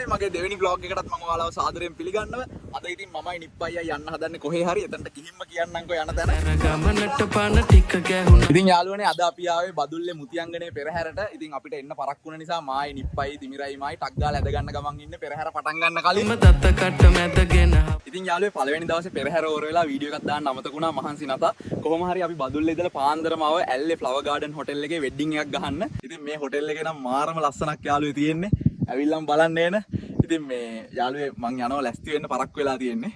යාළුවනේ මගේ දෙවෙනි vlog එකටත් මම ඔයාලව සාදරයෙන් පිළිගන්නවා. අද ඉතින් මමයි නිප්පයියි යන්න හදන්නේ කොහේ හරි එතනට ගිහින්ම කියන්නම්කෝ යන තැන. ගමනට පාන ටික ගැහුණා. ඉතින් යාළුවනේ අද අපි ආවේ බදුල්ලේ මුතියංගනේ පෙරහැරට. ඉතින් අපිට එන්න පරක් වුණ නිසා මායි නිප්පයි තිමිරයි මායි ටක් ගාලා ඇද ගන්න ගමන් ඉන්නේ පෙරහැර පටන් ගන්න කලින්. මම දත්ත කට මැදගෙන ඉතින් යාළුවේ පළවෙනි දවසේ පෙරහැර ඕර වෙලා වීඩියෝ එකක් දාන්න අමතක වුණා මහන්සි නැත. කොහොම හරි අපි බදුල්ලේ ඉඳලා පාන්දරම ආව ඇල්ලේ ෆ්ලවර් ගාඩන් හොටෙල් එකේ වෙඩින් එකක් ගහන්න. ඉතින් මේ හොටෙල් එකේ නම් මාරම ලස්සනක් යාළුවේ තියෙන්නේ. ඇවිල්ලාම බලන්න එන. ඉතින් මේ යාළුවේ මං යනවා ලැස්ති වෙන්න පරක් වෙලා තියෙන්නේ.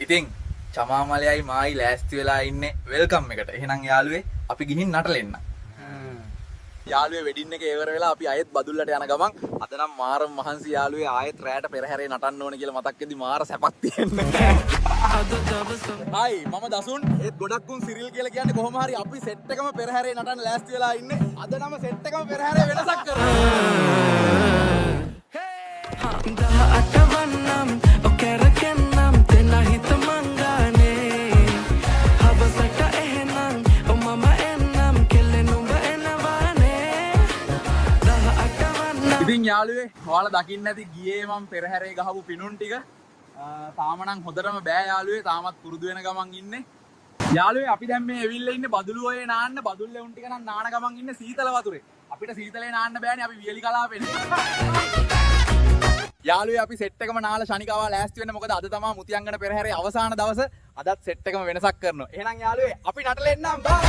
ඉතින් චමාමලයයි මායි ලෑස්ති වෙලා ඉන්නේ වෙල්කම් එකට. එහෙනම් යාළුවේ අපි ගිහින් නටලෙන්න. යාළුවේ වෙඩින් එකේ ඉවර වෙලා අපි ආයෙත් බදුල්ලට යන ගමන් අද නම් මාරම මහන්සි යාළුවේ ආයෙත් රැයට පෙරහැරේ නටන්න ඕන කියලා මතක් වෙද්දි මාර සැපක් තියෙනවා. හයි මම දසුන් ඒත් ගොඩක් උන් සිරිල් කියලා කියන්නේ කොහොම හරි අපි සෙට් එකම පෙරහැරේ නටන්න ලෑස්ති වෙලා ඉන්නේ. අද නම් සෙට් එකම පෙරහැරේ වෙනසක් කරනවා. 18 වන්නම් ඔකරකන්නම් දෙන හිත මංගානේ හවසට එහෙනම් මම එන්නම් කෙල්ලෙනුඹ එනවානේ 18 වන්නම්. ඉතින් යාළුවේ ඔයාලා දකින්න ඇති ගියේ මම පෙරහැරේ ගහපු පිනුන් ටික තාම නම් හොඳටම බෑ යාළුවේ. තාමත් පුරුදු වෙන ගමන් ඉන්නේ. යාළුවේ අපි දැන් මේ ඇවිල්ලා ඉන්නේ බදුළු ඔයේ නාන්න. බදුල්ලේ උන් ටික නම් නාන ගමන් ඉන්නේ සීතල වතුරේ. අපිට සීතලේ නාන්න බෑනේ අපි වියලි කලාපෙන්නේ. යාළුවේ අපි සෙට් එකම නාලා ශනිකාවා ලෑස්ති වෙන්න. මොකද අද තමයි මුතියංගන පෙරහැරේ අවසාන දවස. අදත් සෙට් එකම වෙනසක් කරනවා. එහෙනම් යාළුවේ අපි නටලෙන්නම් බා.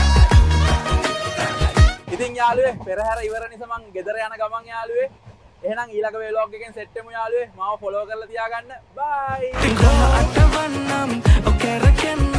ඉතින් යාළුවේ පෙරහැර ඉවර නිසා මං ගෙදර යන ගමන් යාළුවේ. එහෙනම් ඊළඟ වේලොග් එකෙන් සෙට් වෙමු යාළුවේ. මාව ෆලෝ කරලා තියාගන්න. බයි. 18 වන්නම් ඔකරකන්නම්